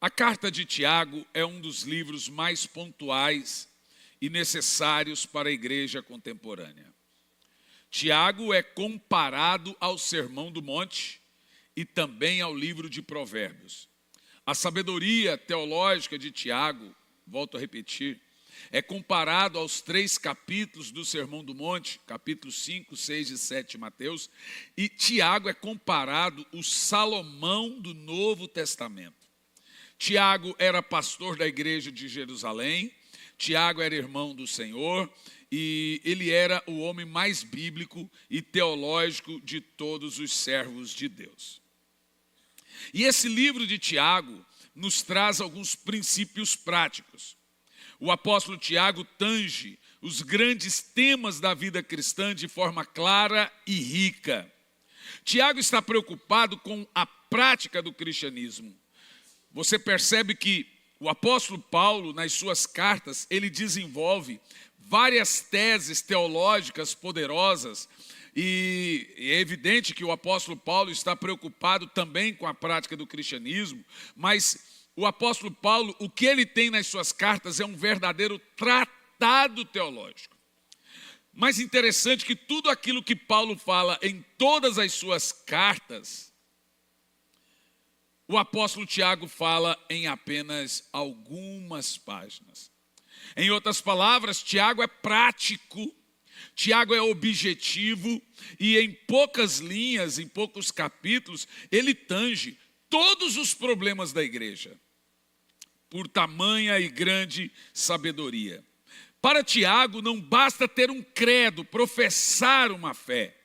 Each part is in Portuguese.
A carta de Tiago é um dos livros mais pontuais e necessários para a igreja contemporânea. Tiago é comparado ao Sermão do Monte e também ao livro de Provérbios. A sabedoria teológica de Tiago, volto a repetir, é comparado aos 3 capítulos do Sermão do Monte, capítulos 5, 6 e 7 de Mateus, e Tiago é comparado ao Salomão do Novo Testamento. Tiago era pastor da igreja de Jerusalém, Tiago era irmão do Senhor e ele era o homem mais bíblico e teológico de todos os servos de Deus. E esse livro de Tiago nos traz alguns princípios práticos. O apóstolo Tiago tange os grandes temas da vida cristã de forma clara e rica. Tiago está preocupado com a prática do cristianismo. Você percebe que o apóstolo Paulo, nas suas cartas, ele desenvolve várias teses teológicas poderosas e é evidente que o apóstolo Paulo está preocupado também com a prática do cristianismo, mas o apóstolo Paulo, o que ele tem nas suas cartas é um verdadeiro tratado teológico. Mas interessante que tudo aquilo que Paulo fala em todas as suas cartas, o apóstolo Tiago fala em apenas algumas páginas. Em outras palavras, Tiago é prático, Tiago é objetivo e em poucas linhas, em poucos capítulos, ele tange todos os problemas da igreja, por tamanha e grande sabedoria. Para Tiago não basta ter um credo, professar uma fé.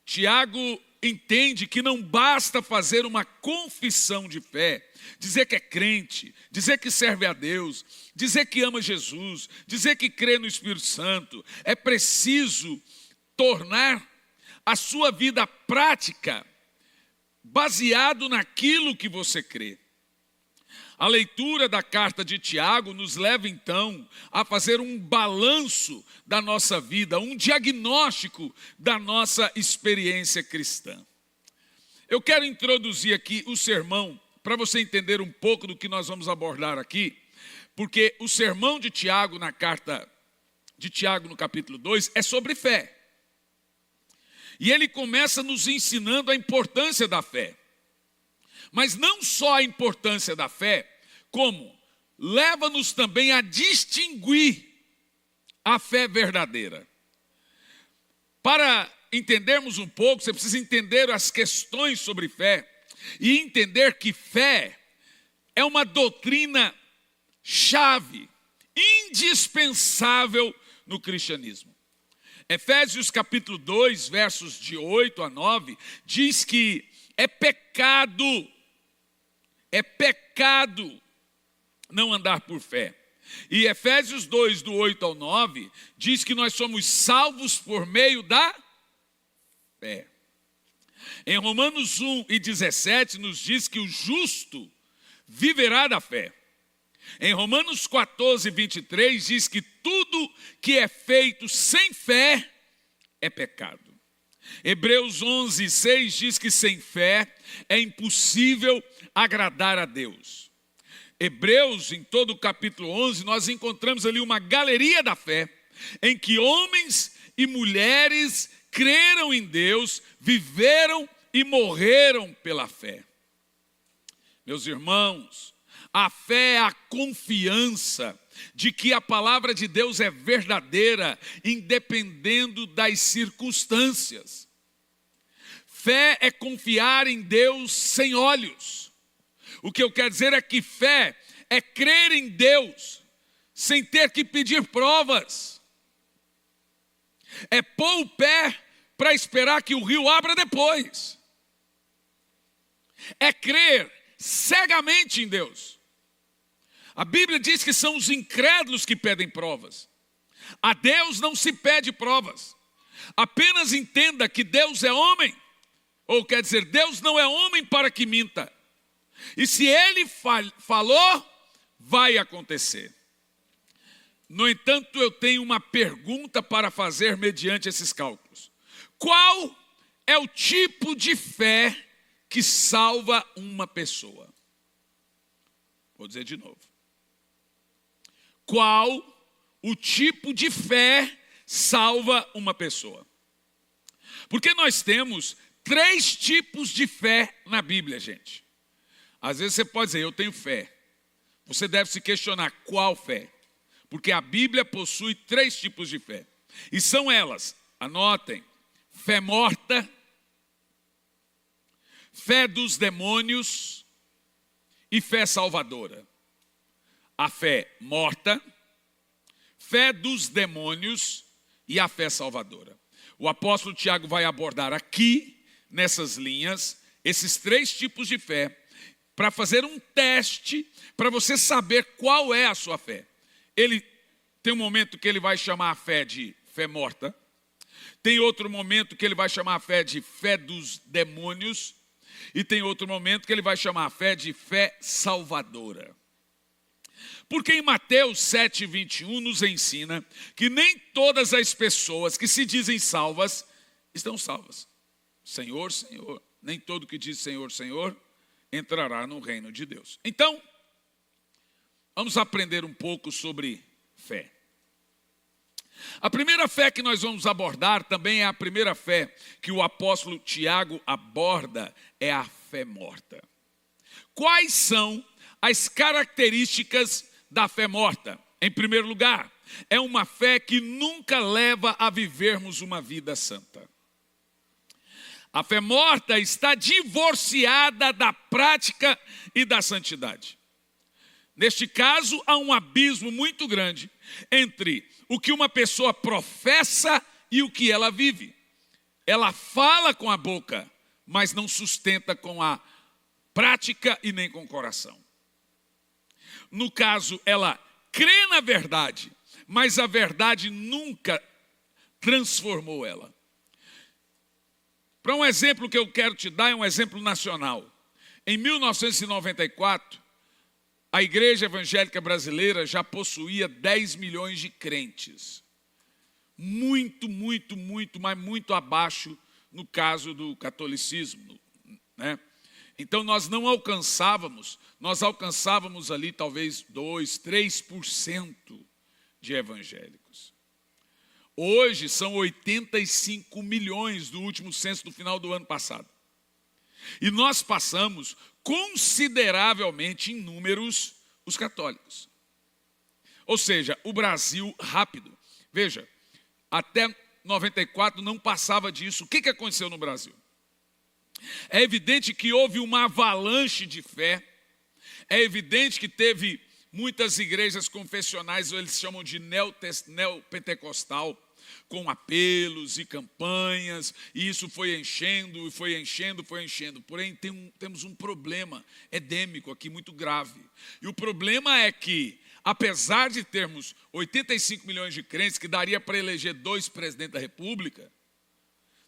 Tiago entende que não basta fazer uma confissão de fé, dizer que é crente, dizer que serve a Deus, dizer que ama Jesus, dizer que crê no Espírito Santo. É preciso tornar a sua vida prática baseado naquilo que você crê. A leitura da carta de Tiago nos leva então a fazer um balanço da nossa vida, um diagnóstico da nossa experiência cristã. Eu quero introduzir aqui o sermão para você entender um pouco do que nós vamos abordar aqui, porque o sermão de Tiago na carta de Tiago no capítulo 2 é sobre fé. E ele começa nos ensinando a importância da fé. Mas não só a importância da fé, como leva-nos também a distinguir a fé verdadeira. Para entendermos um pouco, você precisa entender as questões sobre fé e entender que fé é uma doutrina chave, indispensável no cristianismo. Efésios capítulo 2, versos de 8 a 9, diz que é pecado não andar por fé. E Efésios 2, do 8 ao 9, diz que nós somos salvos por meio da fé. Em Romanos 1 e 17 nos diz que o justo viverá da fé. Em Romanos 14, 23 diz que tudo que é feito sem fé é pecado. Hebreus 11, 6 diz que sem fé é impossível agradar a Deus. Hebreus, em todo o capítulo 11, nós encontramos ali uma galeria da fé, em que homens e mulheres creram em Deus, viveram e morreram pela fé. Meus irmãos, a fé é a confiança de que a palavra de Deus é verdadeira, independendo das circunstâncias. Fé é confiar em Deus sem olhos. O que eu quero dizer é que fé é crer em Deus sem ter que pedir provas. É pôr o pé para esperar que o rio abra depois. É crer cegamente em Deus. A Bíblia diz que são os incrédulos que pedem provas. A Deus não se pede provas. Apenas entenda que Deus é homem. Ou quer dizer, Deus não é homem para que minta. E se Ele falou, vai acontecer. No entanto, eu tenho uma pergunta para fazer mediante esses cálculos. Qual é o tipo de fé que salva uma pessoa? Vou dizer de novo. Qual o tipo de fé salva uma pessoa? Porque nós temos 3 tipos de fé na Bíblia, gente. Às vezes você pode dizer, eu tenho fé. Você deve se questionar qual fé. Porque a Bíblia possui 3 tipos de fé. E são elas, anotem, fé morta, fé dos demônios e fé salvadora. A fé morta, fé dos demônios e a fé salvadora. O apóstolo Tiago vai abordar aqui, nessas linhas, esses 3 tipos de fé, para fazer um teste, para você saber qual é a sua fé. Ele tem um momento que ele vai chamar a fé de fé morta, tem outro momento que ele vai chamar a fé de fé dos demônios, e tem outro momento que ele vai chamar a fé de fé salvadora. Porque em Mateus 7:21 nos ensina que nem todas as pessoas que se dizem salvas estão salvas. Senhor, Senhor, nem todo que diz Senhor, Senhor entrará no reino de Deus. Então, vamos aprender um pouco sobre fé. A primeira fé que nós vamos abordar também é a primeira fé que o apóstolo Tiago aborda, é a fé morta. Quais são as características da fé morta? Em primeiro lugar, é uma fé que nunca leva a vivermos uma vida santa. A fé morta está divorciada da prática e da santidade. Neste caso, há um abismo muito grande entre o que uma pessoa professa e o que ela vive. Ela fala com a boca, mas não sustenta com a prática e nem com o coração. No caso, ela crê na verdade, mas a verdade nunca transformou ela. Para um exemplo que eu quero te dar, é um exemplo nacional. Em 1994, a Igreja Evangélica Brasileira já possuía 10 milhões de crentes. Muito, mas muito abaixo no caso do catolicismo, né? Então nós não alcançávamos, nós alcançávamos ali talvez 2, 3% de evangélicos. Hoje são 85 milhões do último censo do final do ano passado. E nós passamos consideravelmente em números os católicos. Ou seja, o Brasil rápido. Veja, até 94 não passava disso. O que aconteceu no Brasil? É evidente que houve uma avalanche de fé. É evidente que teve muitas igrejas confessionais, ou eles chamam de neopentecostal, com apelos e campanhas, e isso foi enchendo. Porém, temos um problema endêmico aqui muito grave. E o problema é que, apesar de termos 85 milhões de crentes, que daria para eleger 2 presidentes da República,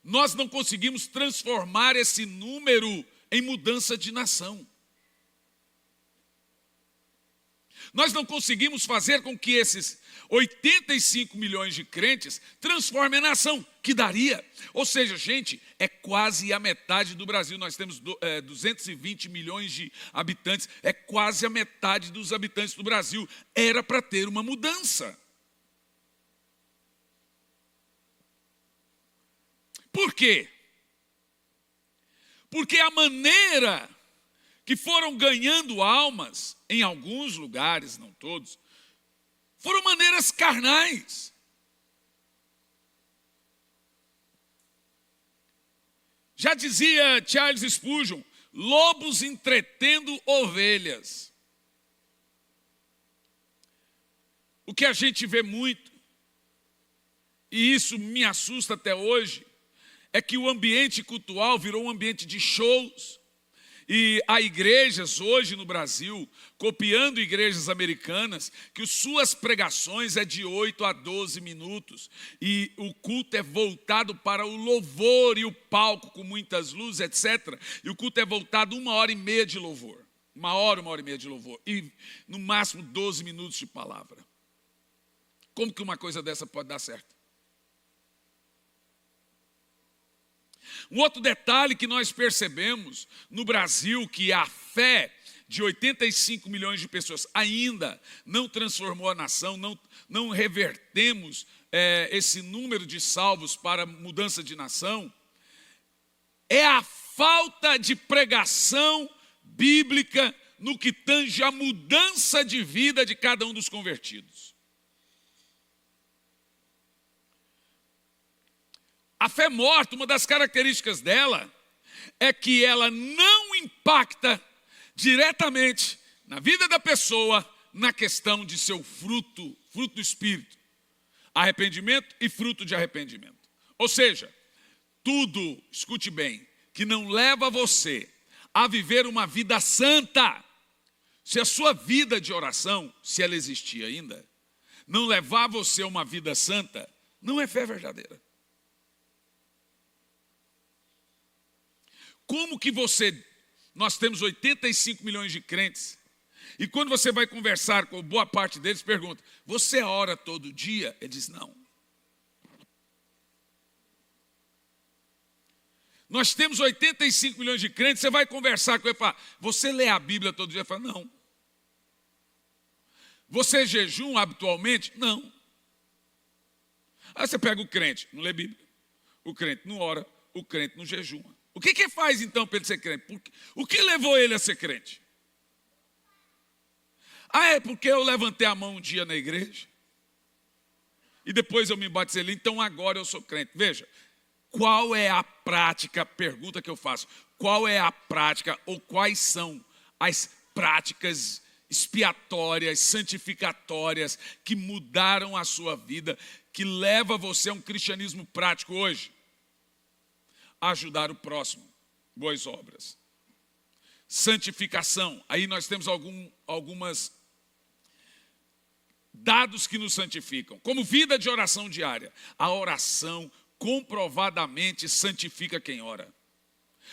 nós não conseguimos transformar esse número em mudança de nação. Nós não conseguimos fazer com que esses 85 milhões de crentes transformem a nação, que daria. Ou seja, gente, é quase a metade do Brasil. Nós temos 220 milhões de habitantes, é quase a metade dos habitantes do Brasil. Era para ter uma mudança. Por quê? Porque a maneira que foram ganhando almas, em alguns lugares, não todos, foram maneiras carnais. Já dizia Charles Spurgeon, lobos entretendo ovelhas. O que a gente vê muito, e isso me assusta até hoje, é que o ambiente cultural virou um ambiente de shows. E há igrejas hoje no Brasil, copiando igrejas americanas, que suas pregações é de 8 a 12 minutos. E o culto é voltado para o louvor e o palco com muitas luzes, etc. E o culto é voltado 1h30 de louvor. 1h30 de louvor. E no máximo 12 minutos de palavra. Como que uma coisa dessa pode dar certo? Um outro detalhe que nós percebemos no Brasil, que a fé de 85 milhões de pessoas ainda não transformou a nação, não revertemos esse número de salvos para mudança de nação, é a falta de pregação bíblica no que tange a mudança de vida de cada um dos convertidos. A fé morta, uma das características dela é que ela não impacta diretamente na vida da pessoa na questão de seu fruto do Espírito, arrependimento e fruto de arrependimento. Ou seja, tudo, escute bem, que não leva você a viver uma vida santa, se a sua vida de oração, se ela existir ainda, não levar você a uma vida santa, não é fé verdadeira. Como que nós temos 85 milhões de crentes, e quando você vai conversar com boa parte deles, pergunta, você ora todo dia? Ele diz, não. Nós temos 85 milhões de crentes, você vai conversar com ele e fala, você lê a Bíblia todo dia? Ele fala, não. Você jejum habitualmente? Não. Aí você pega o crente, não lê Bíblia. O crente não ora, o crente não jejuma. O que faz então para ele ser crente? O que levou ele a ser crente? É porque eu levantei a mão um dia na igreja e depois eu me batizei ali, então agora eu sou crente. Veja, qual é a prática, pergunta que eu faço, qual é a prática ou quais são as práticas expiatórias, santificatórias que mudaram a sua vida, que leva você a um cristianismo prático hoje? Ajudar o próximo, boas obras. Santificação, aí nós temos algumas dados que nos santificam, como vida de oração diária. A oração comprovadamente santifica quem ora.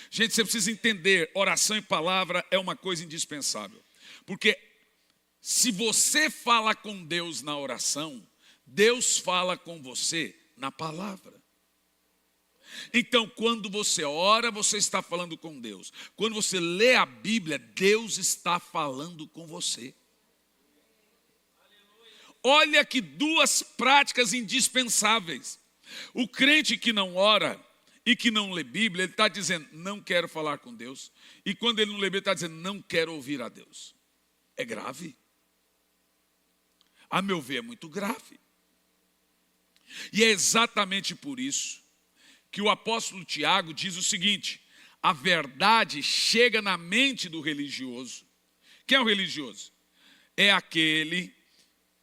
Gente, você precisa entender, oração e palavra é uma coisa indispensável, porque se você fala com Deus na oração, Deus fala com você na palavra. Então, quando você ora, você está falando com Deus. Quando você lê a Bíblia, Deus está falando com você. Olha que duas práticas indispensáveis. O crente que não ora e que não lê Bíblia, ele está dizendo, não quero falar com Deus. E quando ele não lê Bíblia, ele está dizendo, não quero ouvir a Deus. É grave. A meu ver, é muito grave. E é exatamente por isso que o apóstolo Tiago diz o seguinte, a verdade chega na mente do religioso. Quem é o religioso? É aquele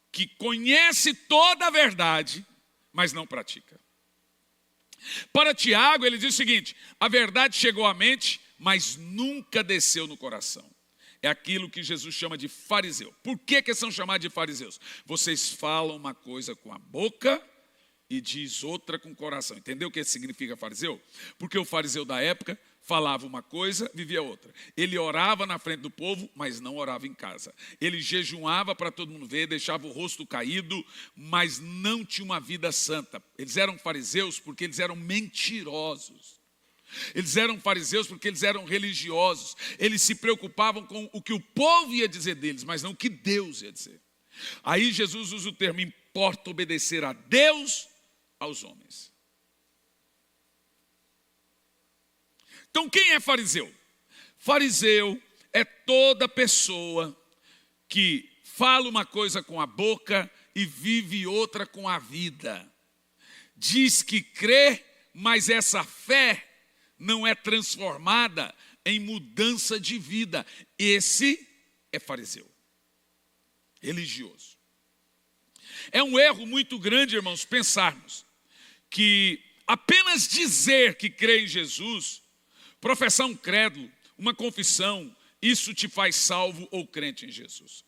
que conhece toda a verdade, mas não pratica. Para Tiago, ele diz o seguinte, a verdade chegou à mente, mas nunca desceu no coração. É aquilo que Jesus chama de fariseu. Por que são chamados de fariseus? Vocês falam uma coisa com a boca e diz outra com o coração. Entendeu o que significa fariseu? Porque o fariseu da época falava uma coisa, vivia outra. Ele orava na frente do povo, mas não orava em casa. Ele jejuava para todo mundo ver, deixava o rosto caído, mas não tinha uma vida santa. Eles eram fariseus porque eles eram mentirosos. Eles eram fariseus porque eles eram religiosos. Eles se preocupavam com o que o povo ia dizer deles, mas não o que Deus ia dizer. Aí Jesus usa o termo, importa obedecer a Deus, aos homens. Então quem é fariseu? Fariseu é toda pessoa que fala uma coisa com a boca e vive outra com a vida. Diz que crê, mas essa fé não é transformada em mudança de vida. Esse é fariseu, religioso. É um erro muito grande, irmãos, pensarmos que apenas dizer que crê em Jesus, professar um credo, uma confissão, isso te faz salvo ou crente em Jesus.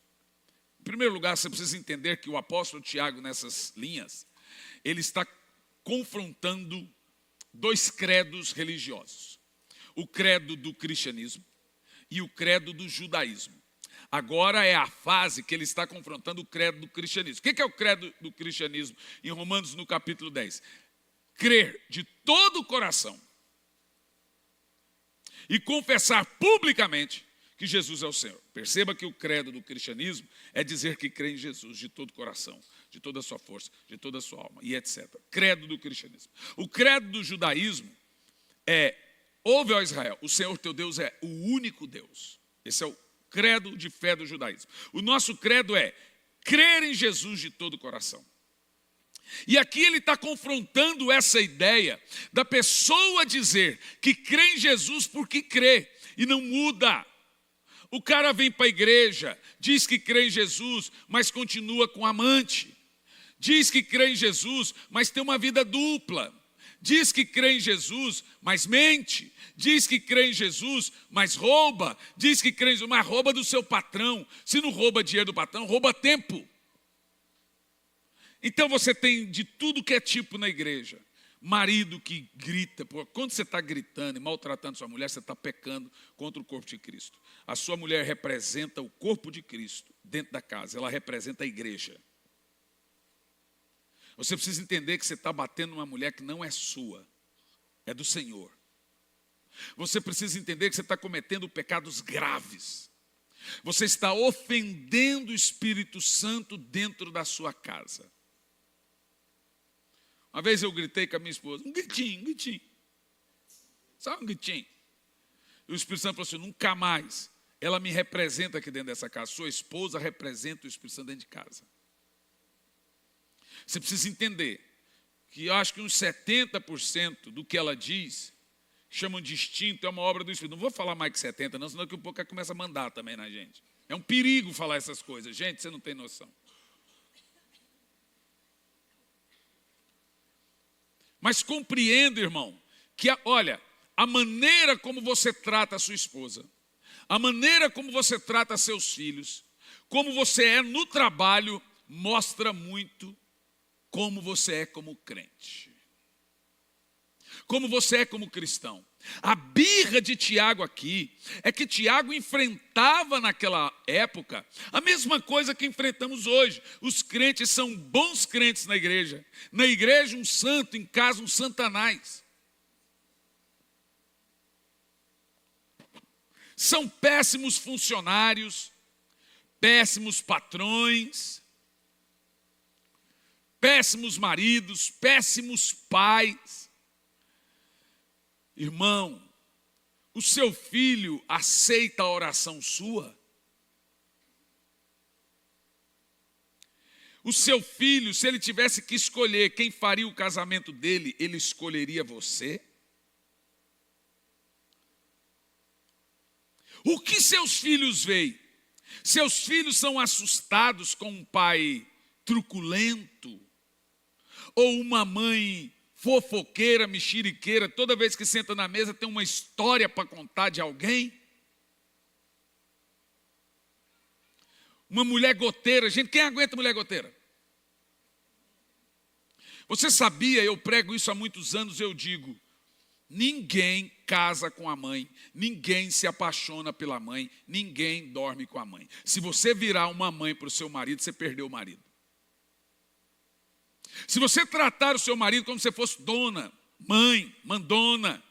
Em primeiro lugar, você precisa entender que o apóstolo Tiago, nessas linhas, ele está confrontando dois credos religiosos. O credo do cristianismo e o credo do judaísmo. Agora é a fase que ele está confrontando o credo do cristianismo. O que é o credo do cristianismo? Em Romanos, no capítulo 10. Crer de todo o coração e confessar publicamente que Jesus é o Senhor. Perceba que o credo do cristianismo é dizer que crê em Jesus de todo o coração, de toda a sua força, de toda a sua alma, e etc. Credo do cristianismo. O credo do judaísmo é: ouve, ó Israel, o Senhor teu Deus é o único Deus. Esse é o credo de fé do judaísmo. O nosso credo é crer em Jesus de todo o coração. E aqui ele está confrontando essa ideia da pessoa dizer que crê em Jesus porque crê e não muda. O cara vem para a igreja, diz que crê em Jesus, mas continua com amante. Diz que crê em Jesus, mas tem uma vida dupla. Diz que crê em Jesus, mas mente. Diz que crê em Jesus, mas rouba. Diz que crê em Jesus, mas rouba do seu patrão. Se não rouba dinheiro do patrão, rouba tempo. Então você tem de tudo que é tipo na igreja. Marido que grita. Quando você está gritando e maltratando sua mulher, você está pecando contra o corpo de Cristo. A sua mulher representa o corpo de Cristo dentro da casa. Ela representa a igreja. Você precisa entender que você está batendo numa mulher que não é sua. É do Senhor. Você precisa entender que você está cometendo pecados graves. Você está ofendendo o Espírito Santo dentro da sua casa. Uma vez eu gritei com a minha esposa, um gritinho. Só um gritinho. E o Espírito Santo falou assim: nunca mais. Ela me representa aqui dentro dessa casa. Sua esposa representa o Espírito Santo dentro de casa. Você precisa entender que eu acho que uns 70% do que ela diz, chamam de instinto, é uma obra do Espírito. Não vou falar mais que 70%, não, senão daqui a pouco ela começa a mandar também na gente. É um perigo falar essas coisas. Gente, você não tem noção. Mas compreenda, irmão, que olha, a maneira como você trata a sua esposa, a maneira como você trata seus filhos, como você é no trabalho, mostra muito como você é como crente. Como você é como cristão. A birra de Tiago aqui é que Tiago enfrentava naquela época a mesma coisa que enfrentamos hoje. Os crentes são bons crentes na igreja. Na igreja um santo, em casa um satanás. São péssimos funcionários, péssimos patrões, péssimos maridos, péssimos pais. Irmão, o seu filho aceita a oração sua? O seu filho, se ele tivesse que escolher quem faria o casamento dele, ele escolheria você? O que seus filhos veem? Seus filhos são assustados com um pai truculento? Ou uma mãe fofoqueira, mexeriqueira, toda vez que senta na mesa tem uma história para contar de alguém? Uma mulher goteira. Gente, quem aguenta mulher goteira? Você sabia, eu prego isso há muitos anos, eu digo, ninguém casa com a mãe, ninguém se apaixona pela mãe, ninguém dorme com a mãe. Se você virar uma mãe para o seu marido, você perdeu o marido. Se você tratar o seu marido como se fosse dona, mãe, mandona,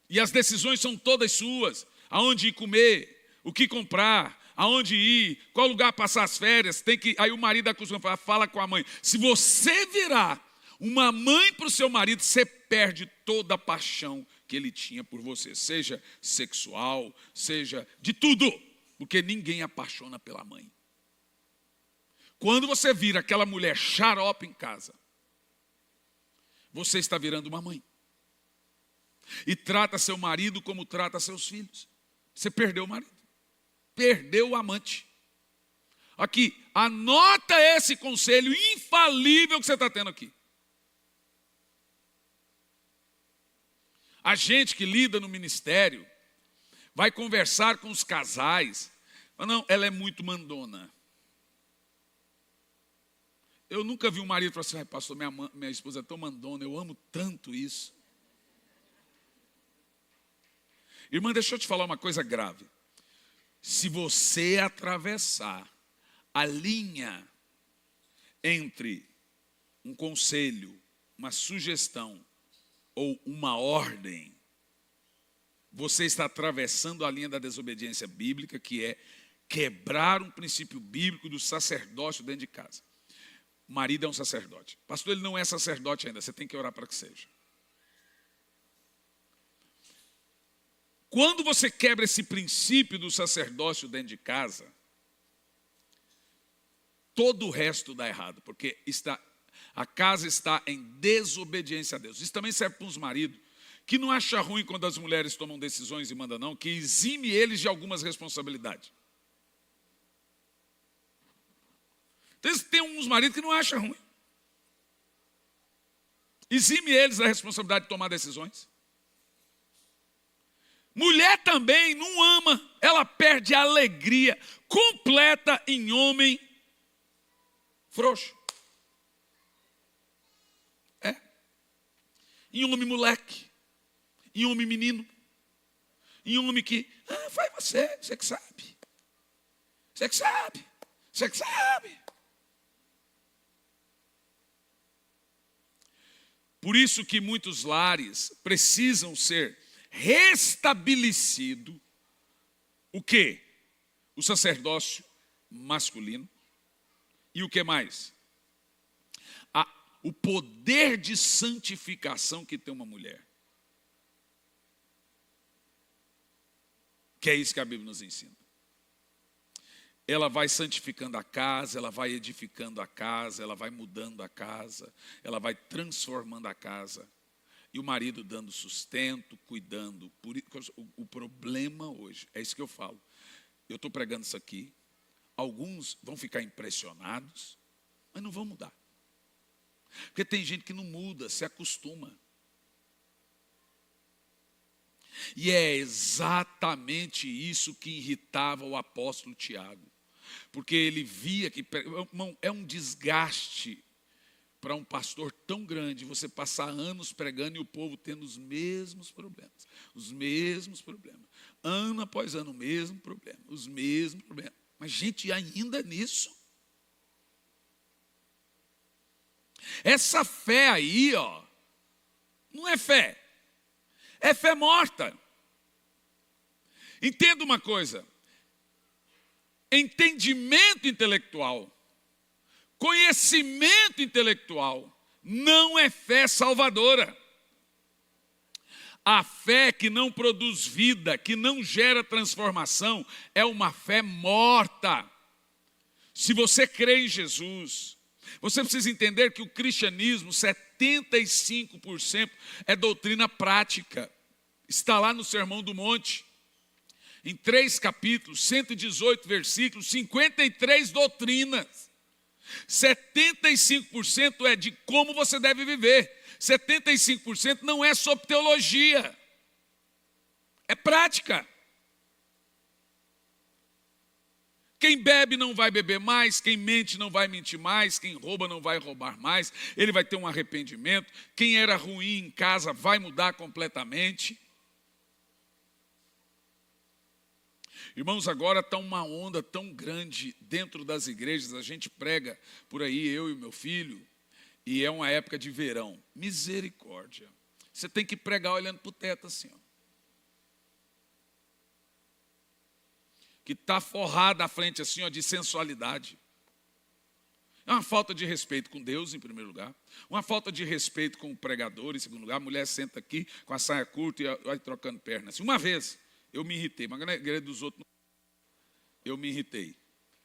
e as decisões são todas suas, aonde ir comer, o que comprar, aonde ir, qual lugar passar as férias, aí o marido acostuma a falar, fala com a mãe. Se você virar uma mãe para o seu marido, você perde toda a paixão que ele tinha por você, seja sexual, seja de tudo, porque ninguém apaixona pela mãe. Quando você vira aquela mulher xarope em casa, você está virando uma mãe. E trata seu marido como trata seus filhos. Você perdeu o marido. Perdeu o amante. Aqui, anota esse conselho infalível que você está tendo aqui. A gente que lida no ministério vai conversar com os casais. Não, ela é muito mandona. Eu nunca vi um marido falar assim: ai, pastor, minha esposa é tão mandona, eu amo tanto isso. Irmã, deixa eu te falar uma coisa grave. Se você atravessar a linha entre um conselho, uma sugestão ou uma ordem, você está atravessando a linha da desobediência bíblica, que é quebrar um princípio bíblico do sacerdócio dentro de casa. O marido é um sacerdote. Pastor, ele não é sacerdote ainda, você tem que orar para que seja. Quando você quebra esse princípio do sacerdócio dentro de casa, todo o resto dá errado, porque a casa está em desobediência a Deus. Isso também serve para os maridos, que não acha ruim quando as mulheres tomam decisões e mandam não, que exime eles de algumas responsabilidades. Então, tem uns maridos que não acham ruim. Exime eles da responsabilidade de tomar decisões. Mulher também não ama, ela perde a alegria completa em homem frouxo. Em homem moleque, em homem menino, em homem que, faz você que sabe. Você que sabe, você que sabe. Por isso que muitos lares precisam ser restabelecido o quê? O sacerdócio masculino. E o que mais? O poder de santificação que tem uma mulher. Que é isso que a Bíblia nos ensina. Ela vai santificando a casa, ela vai edificando a casa, ela vai mudando a casa, ela vai transformando a casa. E o marido dando sustento, cuidando. O problema hoje, é isso que eu falo. Eu estou pregando isso aqui. Alguns vão ficar impressionados, mas não vão mudar. Porque tem gente que não muda, se acostuma. E é exatamente isso que irritava o apóstolo Tiago. Porque ele via que, irmão, é um desgaste para um pastor tão grande você passar anos pregando e o povo tendo os mesmos problemas. Os mesmos problemas. Ano após ano, o mesmo problema. Os mesmos problemas. Mas, gente, ainda nisso? Essa fé aí, não é fé. É fé morta. Entenda uma coisa. Entendimento intelectual, conhecimento intelectual, não é fé salvadora. A fé que não produz vida, que não gera transformação, é uma fé morta. Se você crê em Jesus, você precisa entender que o cristianismo, 75% é doutrina prática. Está lá no Sermão do Monte. Em 3 capítulos, 118 versículos, 53 doutrinas. 75% é de como você deve viver. 75% não é sobre teologia. É prática. Quem bebe não vai beber mais, quem mente não vai mentir mais, quem rouba não vai roubar mais, ele vai ter um arrependimento. Quem era ruim em casa vai mudar completamente. Irmãos, agora está uma onda tão grande dentro das igrejas, a gente prega por aí, eu e meu filho, e é uma época de verão. Misericórdia. Você tem que pregar olhando para o teto assim, que está forrada à frente assim, de sensualidade. É uma falta de respeito com Deus, em primeiro lugar. Uma falta de respeito com o pregador, em segundo lugar. A mulher senta aqui com a saia curta e vai trocando pernas. Assim. Uma vez, eu me irritei, mas na igreja dos outros, eu me irritei.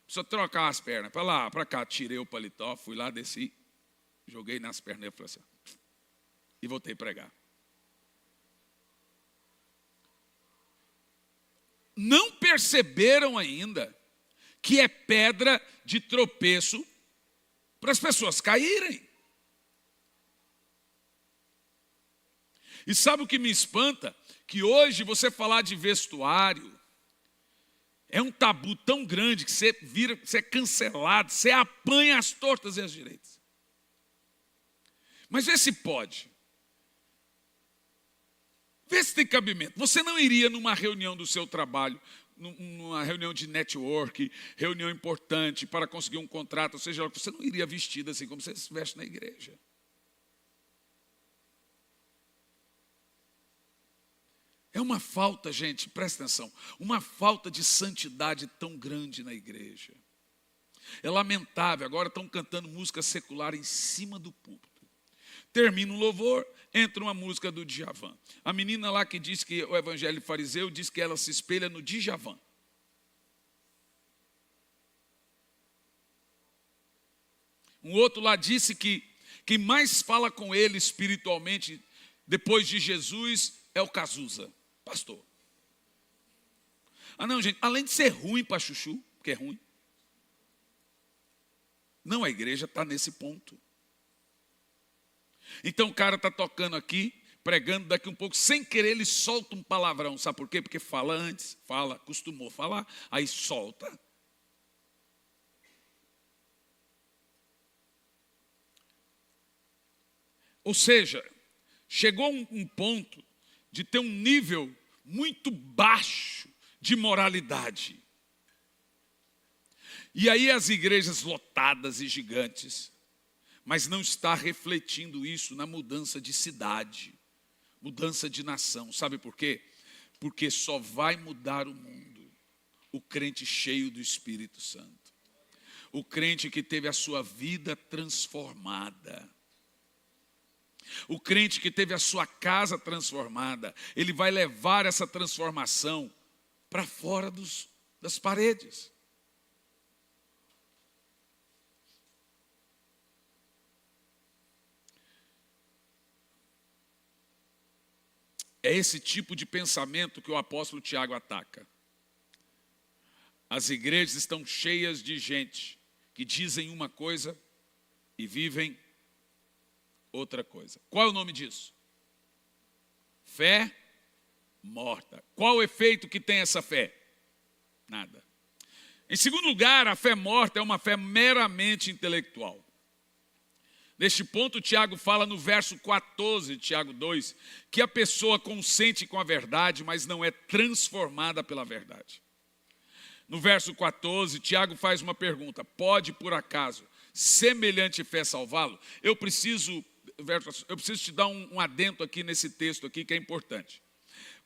Preciso trocar as pernas, para lá, para cá. Tirei o paletó, fui lá, desci, joguei nas pernas e falei assim, e voltei a pregar. Não perceberam ainda que é pedra de tropeço para as pessoas caírem. E sabe o que me espanta? Que hoje você falar de vestuário é um tabu tão grande que você é cancelado, você apanha as tortas e as direitas. Mas vê se pode. Vê se tem cabimento. Você não iria numa reunião do seu trabalho, numa reunião de network, reunião importante para conseguir um contrato, ou seja, você não iria vestido assim como você se veste na igreja. É uma falta, gente, presta atenção, uma falta de santidade tão grande na igreja. É lamentável, agora estão cantando música secular em cima do púlpito. Termina um louvor, entra uma música do Djavan. A menina lá que diz que o evangelho fariseu diz que ela se espelha no Djavan. Um outro lá disse que quem mais fala com ele espiritualmente depois de Jesus é o Cazuza, pastor. Ah não, gente, além de ser ruim para chuchu, porque é ruim. Não, a igreja está nesse ponto. Então o cara está tocando aqui, pregando, daqui um pouco, sem querer ele solta um palavrão. Sabe por quê? Porque fala antes, costumou falar, aí solta. Ou seja, chegou um ponto de ter um nível muito baixo de moralidade. E aí as igrejas lotadas e gigantes, mas não está refletindo isso na mudança de cidade, mudança de nação. Sabe por quê? Porque só vai mudar o mundo o crente cheio do Espírito Santo. O crente que teve a sua vida transformada. O crente que teve a sua casa transformada. Ele vai levar essa transformação para fora das paredes. É esse tipo de pensamento que o apóstolo Tiago ataca. As igrejas estão cheias de gente que dizem uma coisa e vivem outra coisa. Qual é o nome disso? Fé morta. Qual o efeito que tem essa fé? Nada. Em segundo lugar, a fé morta é uma fé meramente intelectual. Neste ponto, Tiago fala no verso 14 de Tiago 2, que a pessoa consente com a verdade, mas não é transformada pela verdade. No verso 14, Tiago faz uma pergunta: pode, por acaso, semelhante fé salvá-lo? Eu preciso te dar um adendo aqui nesse texto aqui que é importante.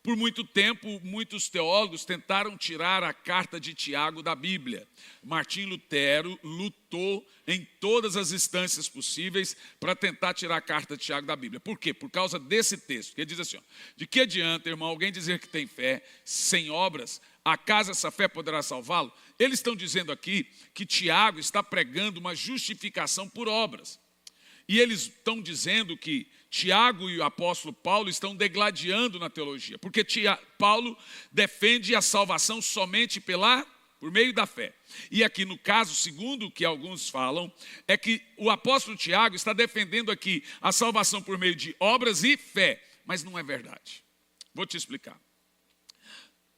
Por muito tempo, muitos teólogos tentaram tirar a carta de Tiago da Bíblia. Martim Lutero lutou em todas as instâncias possíveis para tentar tirar a carta de Tiago da Bíblia. Por quê? Por causa desse texto, que ele diz assim: ó, de que adianta, irmão, alguém dizer que tem fé sem obras? Acaso essa fé poderá salvá-lo? Eles estão dizendo aqui que Tiago está pregando uma justificação por obras. E eles estão dizendo que Tiago e o apóstolo Paulo estão degladiando na teologia, porque Paulo defende a salvação somente por meio da fé. E aqui no caso, segundo o que alguns falam, é que o apóstolo Tiago está defendendo aqui a salvação por meio de obras e fé, mas não é verdade. Vou te explicar.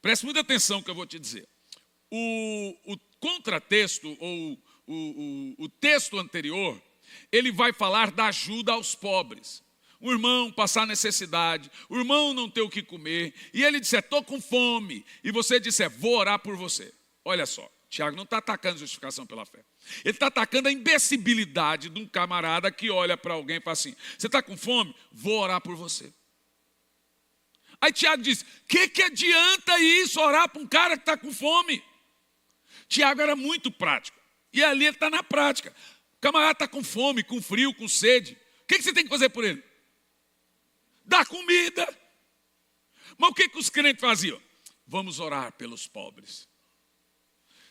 Preste muita atenção no que eu vou te dizer. O contratexto, ou o texto anterior, ele vai falar da ajuda aos pobres. O irmão passar necessidade, o irmão não ter o que comer, e ele disser: estou com fome, e você disser: vou orar por você. Olha só, Tiago não está atacando justificação pela fé. Ele está atacando a imbecilidade de um camarada que olha para alguém e fala assim: você está com fome? Vou orar por você. Aí Tiago diz: que adianta isso, orar para um cara que está com fome? Tiago era muito prático, e ali ele está na prática. O camarada está com fome, com frio, com sede. O que você tem que fazer por ele? Dar comida. Mas o que os crentes faziam? Vamos orar pelos pobres.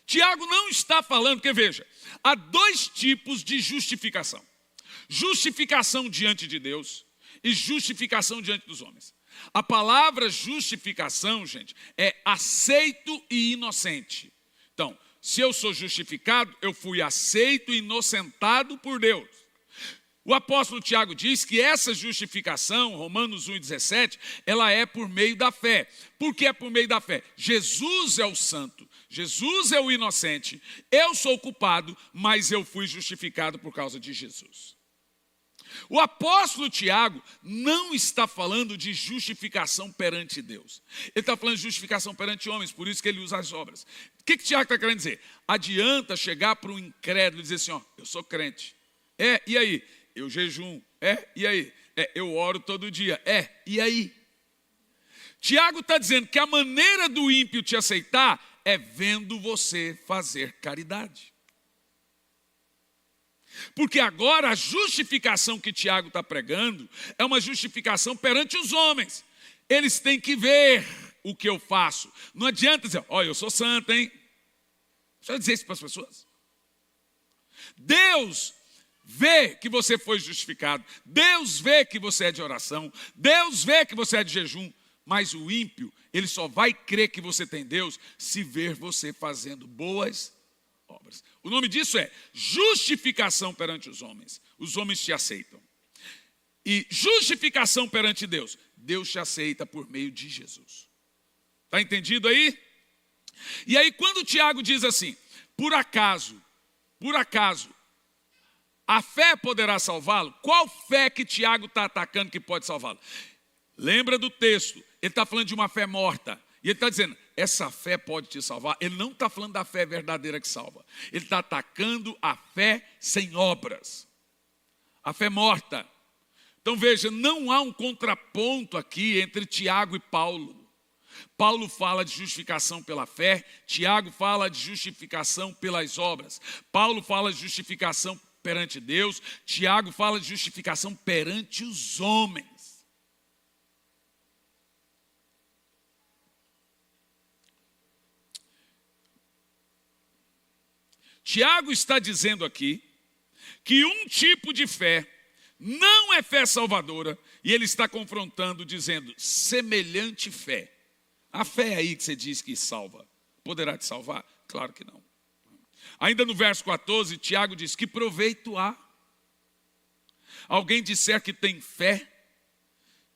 Tiago não está falando, porque veja, há dois tipos de justificação. Justificação diante de Deus e justificação diante dos homens. A palavra justificação, gente, é aceito e inocente. Então, se eu sou justificado, eu fui aceito e inocentado por Deus. O apóstolo Tiago diz que essa justificação, Romanos 1,17, ela é por meio da fé. Por que é por meio da fé? Jesus é o santo, Jesus é o inocente, eu sou o culpado, mas eu fui justificado por causa de Jesus. O apóstolo Tiago não está falando de justificação perante Deus. Ele está falando de justificação perante homens, por isso que ele usa as obras. O que Tiago está querendo dizer? Adianta chegar para um incrédulo e dizer assim: ó, eu sou crente. E aí? Eu jejum. E aí? Eu oro todo dia. E aí? Tiago está dizendo que a maneira do ímpio te aceitar é vendo você fazer caridade. Porque agora a justificação que Tiago está pregando é uma justificação perante os homens. Eles têm que ver o que eu faço. Não adianta dizer, olha, eu sou santo, hein? Deixa eu dizer isso para as pessoas. Deus vê que você foi justificado. Deus vê que você é de oração. Deus vê que você é de jejum. Mas o ímpio, ele só vai crer que você tem Deus se ver você fazendo boas obras. O nome disso é justificação perante os homens. Os homens te aceitam. E justificação perante Deus. Deus te aceita por meio de Jesus. Está entendido aí? E aí quando o Tiago diz assim, por acaso, a fé poderá salvá-lo? Qual fé que Tiago está atacando que pode salvá-lo? Lembra do texto, ele está falando de uma fé morta. E ele está dizendo, essa fé pode te salvar. Ele não está falando da fé verdadeira que salva. Ele está atacando a fé sem obras. A fé morta. Então veja, não há um contraponto aqui entre Tiago e Paulo. Paulo fala de justificação pela fé, Tiago fala de justificação pelas obras. Paulo fala de justificação perante Deus, Tiago fala de justificação perante os homens. Tiago está dizendo aqui que um tipo de fé não é fé salvadora, e ele está confrontando dizendo, semelhante fé. A fé aí que você diz que salva, poderá te salvar? Claro que não. Ainda no verso 14, Tiago diz, que proveito há? Alguém disser que tem fé,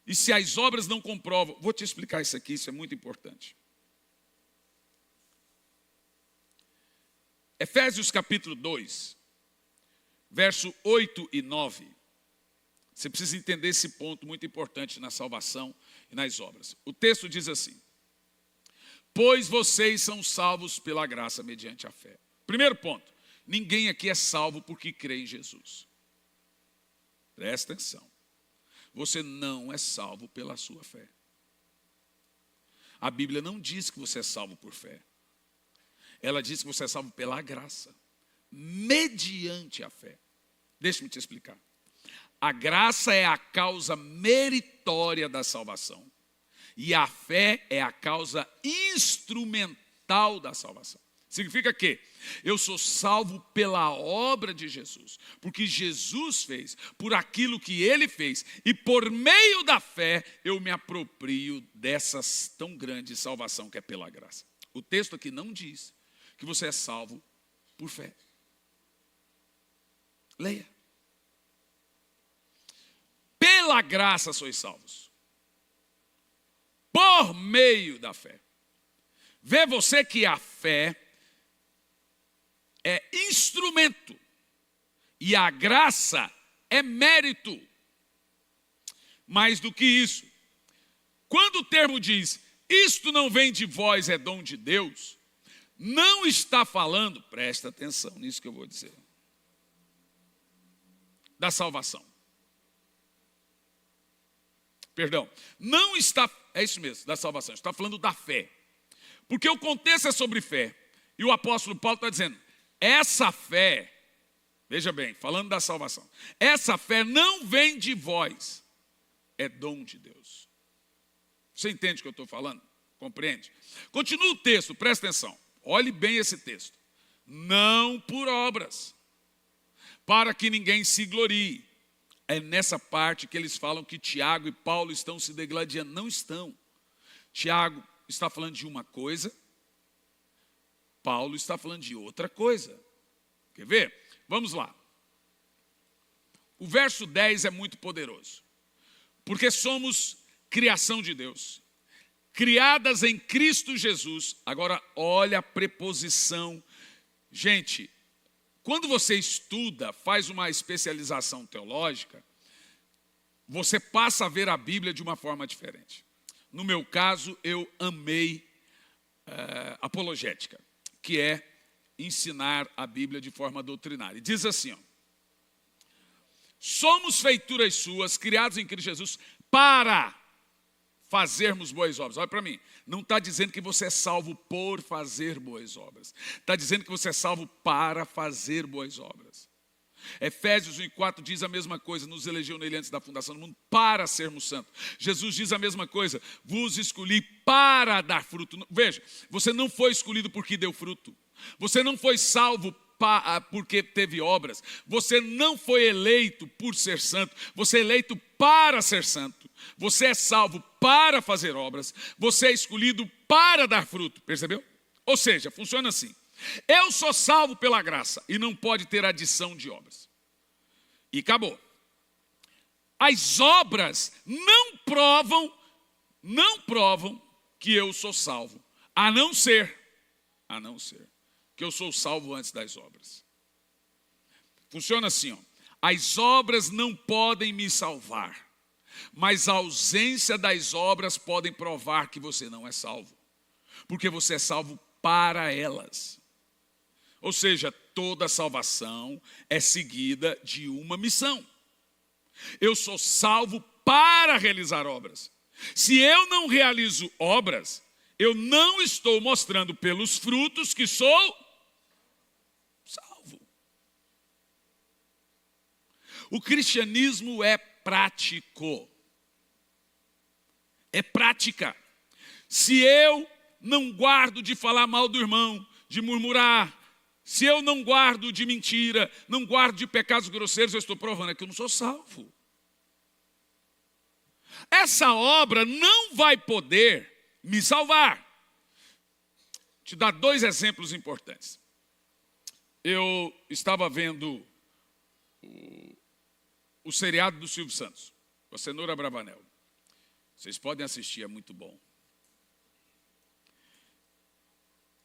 e se as obras não comprovam, vou te explicar isso aqui, isso é muito importante. Efésios capítulo 2, verso 8 e 9. Você precisa entender esse ponto muito importante na salvação e nas obras. O texto diz assim, pois vocês são salvos pela graça mediante a fé. Primeiro ponto, ninguém aqui é salvo porque crê em Jesus. Presta atenção. Você não é salvo pela sua fé. A Bíblia não diz que você é salvo por fé. Ela diz que você é salvo pela graça, mediante a fé. Deixa-me te explicar. A graça é a causa meritória da salvação. E a fé é a causa instrumental da salvação. Significa que eu sou salvo pela obra de Jesus, porque Jesus fez, por aquilo que Ele fez, e por meio da fé eu me aproprio dessa tão grande salvação que é pela graça. O texto aqui não diz que você é salvo por fé. Leia. Pela graça sois salvos. Por meio da fé. Vê você que a fé é instrumento e a graça é mérito. Mais do que isso, quando o termo diz, isto não vem de vós, é dom de Deus, não está falando, presta atenção nisso que eu vou dizer, da salvação. Perdão, não está, é isso mesmo, da salvação, está falando da fé. Porque o contexto é sobre fé. E o apóstolo Paulo está dizendo, essa fé, veja bem, falando da salvação, essa fé não vem de vós, é dom de Deus. Você entende o que eu estou falando? Compreende? Continua o texto, presta atenção. Olhe bem esse texto. Não por obras, para que ninguém se glorie. É nessa parte que eles falam que Tiago e Paulo estão se degladiando. Não estão. Tiago está falando de uma coisa, Paulo está falando de outra coisa. Quer ver? Vamos lá. O verso 10 é muito poderoso. Porque somos criação de Deus, criadas em Cristo Jesus. Agora, olha a preposição. Gente, quando você estuda, faz uma especialização teológica, você passa a ver a Bíblia de uma forma diferente. No meu caso, eu amei apologética, que é ensinar a Bíblia de forma doutrinária. E diz assim, ó, somos feituras suas, criados em Cristo Jesus, para fazermos boas obras. Olha para mim, não está dizendo que você é salvo por fazer boas obras. Está dizendo que você é salvo para fazer boas obras. Efésios 1:4 diz a mesma coisa, nos elegeu nele antes da fundação do mundo para sermos santos. Jesus diz a mesma coisa, vos escolhi para dar fruto. Veja, você não foi escolhido porque deu fruto. Você não foi salvo porque teve obras. Você não foi eleito por ser santo. Você é eleito para ser santo. Você é salvo para fazer obras. Você é escolhido para dar fruto. Percebeu? Ou seja, funciona assim. Eu sou salvo pela graça e não pode ter adição de obras. E acabou. As obras não provam que eu sou salvo. A não ser que eu sou salvo antes das obras. Funciona assim, ó. As obras não podem me salvar, mas a ausência das obras podem provar que você não é salvo, porque você é salvo para elas. Ou seja, toda salvação é seguida de uma missão. Eu sou salvo para realizar obras. Se eu não realizo obras, eu não estou mostrando pelos frutos que sou salvo. O cristianismo é prático. É prática. Se eu não guardo de falar mal do irmão, de murmurar, se eu não guardo de mentira, não guardo de pecados grosseiros, eu estou provando que eu não sou salvo. Essa obra não vai poder me salvar. Vou te dar 2 exemplos importantes. Eu estava vendo o seriado do Silvio Santos, com a Cenoura Bravanel. Vocês podem assistir, é muito bom.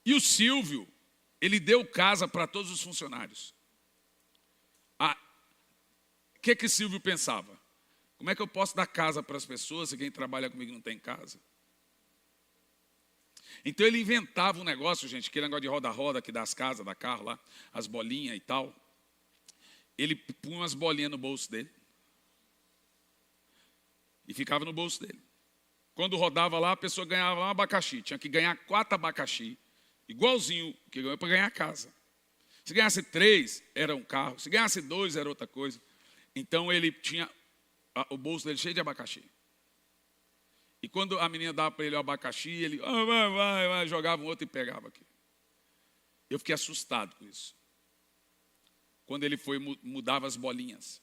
E o Silvio, ele deu casa para todos os funcionários. O que Silvio pensava? Como é que eu posso dar casa para as pessoas se quem trabalha comigo não tem casa? Então ele inventava um negócio, gente, aquele negócio de roda-roda que dá as casas, da carro lá, as bolinhas e tal. Ele punha umas bolinhas no bolso dele. E ficava no bolso dele. Quando rodava lá, a pessoa ganhava um abacaxi. Tinha que ganhar 4 abacaxi. Igualzinho que ganhou para ganhar a casa. Se ganhasse 3, era um carro. Se ganhasse 2, era outra coisa. Então ele tinha o bolso dele cheio de abacaxi. E quando a menina dava para ele o abacaxi, ele vai, jogava um outro e pegava aqui. Eu fiquei assustado com isso. Quando ele foi, mudava as bolinhas.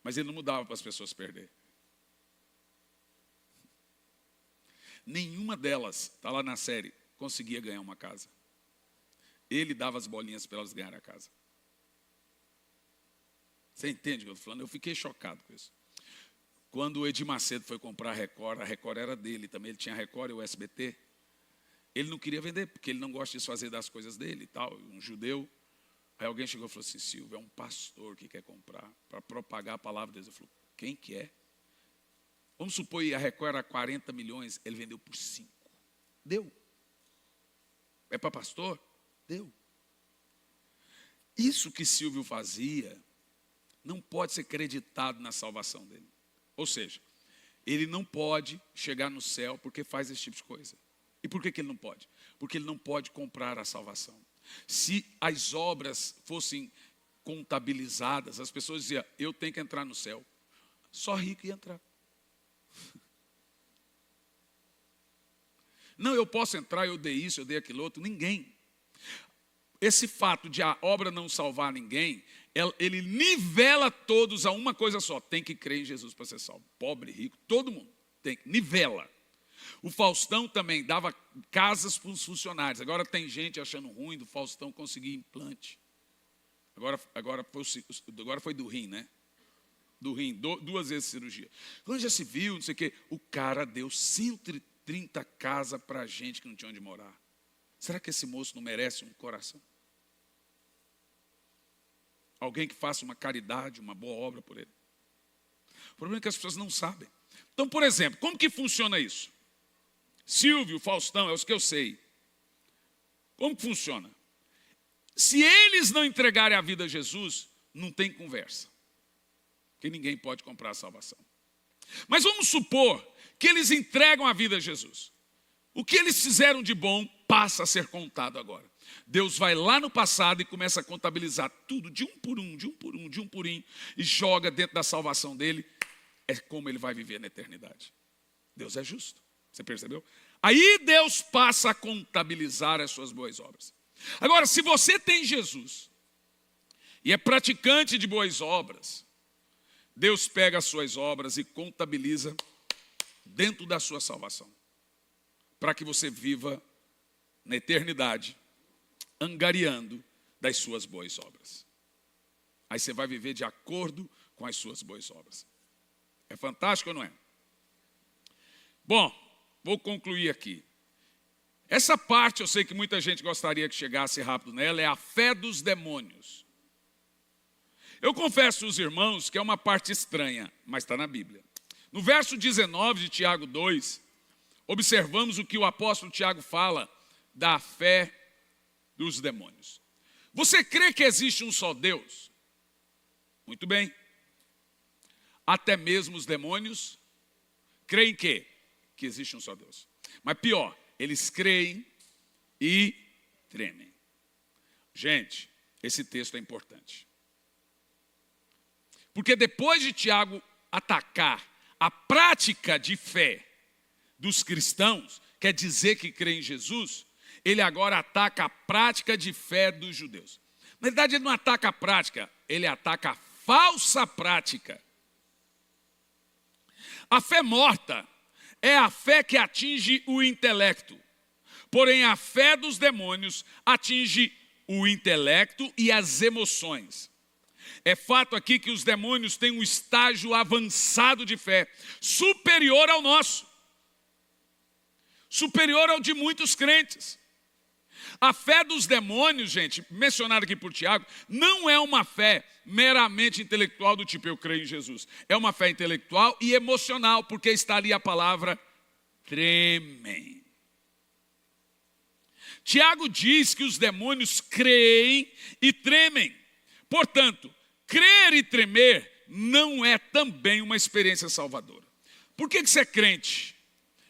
Mas ele não mudava para as pessoas perder. Nenhuma delas, está lá na série, conseguia ganhar uma casa. Ele dava as bolinhas para elas ganharem a casa. Você entende o que eu estou falando? Eu fiquei chocado com isso. Quando o Edir Macedo foi comprar a Record era dele também. Ele tinha a Record e o SBT. Ele não queria vender, porque ele não gosta de fazer das coisas dele e tal, um judeu. Aí alguém chegou e falou assim, Silvio, é um pastor que quer comprar para propagar a palavra de Deus. Eu falei, quem que é? Vamos supor que a Record era 40 milhões, ele vendeu por 5. Deu. É para pastor? Deu. Isso que Silvio fazia não pode ser creditado na salvação dele. Ou seja, ele não pode chegar no céu porque faz esse tipo de coisa. E por que ele não pode? Porque ele não pode comprar a salvação. Se as obras fossem contabilizadas, as pessoas diziam, eu tenho que entrar no céu. Só rico ia entrar. Não, eu posso entrar, eu dei isso, eu dei aquilo outro. Ninguém. Esse fato de a obra não salvar ninguém, ele nivela todos a uma coisa só. Tem que crer em Jesus para ser salvo. Pobre, rico, todo mundo. Tem, nivela. O Faustão também dava casas para os funcionários. Agora tem gente achando ruim do Faustão conseguir implante. Agora foi do rim, né? Do rim, 2 vezes cirurgia. Quando já se viu, não sei o quê, o cara deu 130 casas para gente que não tinha onde morar. Será que esse moço não merece um coração? Alguém que faça uma caridade, uma boa obra por ele. O problema é que as pessoas não sabem. Então, por exemplo, como que funciona isso? Silvio, Faustão, é os que eu sei. Como que funciona? Se eles não entregarem a vida a Jesus, não tem conversa. Porque ninguém pode comprar a salvação. Mas vamos supor que eles entregam a vida a Jesus. O que eles fizeram de bom passa a ser contado agora. Deus vai lá no passado e começa a contabilizar tudo de um por um, e joga dentro da salvação dele. É como ele vai viver na eternidade. Deus é justo. Você percebeu? Aí Deus passa a contabilizar as suas boas obras. Agora, se você tem Jesus e é praticante de boas obras, Deus pega as suas obras e contabiliza dentro da sua salvação, para que você viva na eternidade, angariando das suas boas obras. Aí você vai viver de acordo com as suas boas obras. É fantástico ou não é? Bom, vou concluir aqui. Essa parte eu sei que muita gente gostaria que chegasse rápido nela, é a fé dos demônios. Eu confesso aos irmãos que é uma parte estranha, mas está na Bíblia. No verso 19 de Tiago 2, observamos o que o apóstolo Tiago fala da fé dos demônios. Você crê que existe um só Deus? Muito bem. Até mesmo os demônios creem que existe um só Deus. Mas pior, eles creem e tremem. Gente, esse texto é importante. Porque depois de Tiago atacar a prática de fé dos cristãos, quer dizer que crê em Jesus, ele agora ataca a prática de fé dos judeus. Na verdade, ele não ataca a prática, ele ataca a falsa prática. A fé morta é a fé que atinge o intelecto. Porém, a fé dos demônios atinge o intelecto e as emoções. É fato aqui que os demônios têm um estágio avançado de fé, superior ao nosso, superior ao de muitos crentes. A fé dos demônios, gente, mencionada aqui por Tiago, não é uma fé meramente intelectual do tipo eu creio em Jesus. É uma fé intelectual e emocional, porque está ali a palavra tremem. Tiago diz que os demônios creem e tremem. Portanto, crer e tremer não é também uma experiência salvadora. Por que você é crente?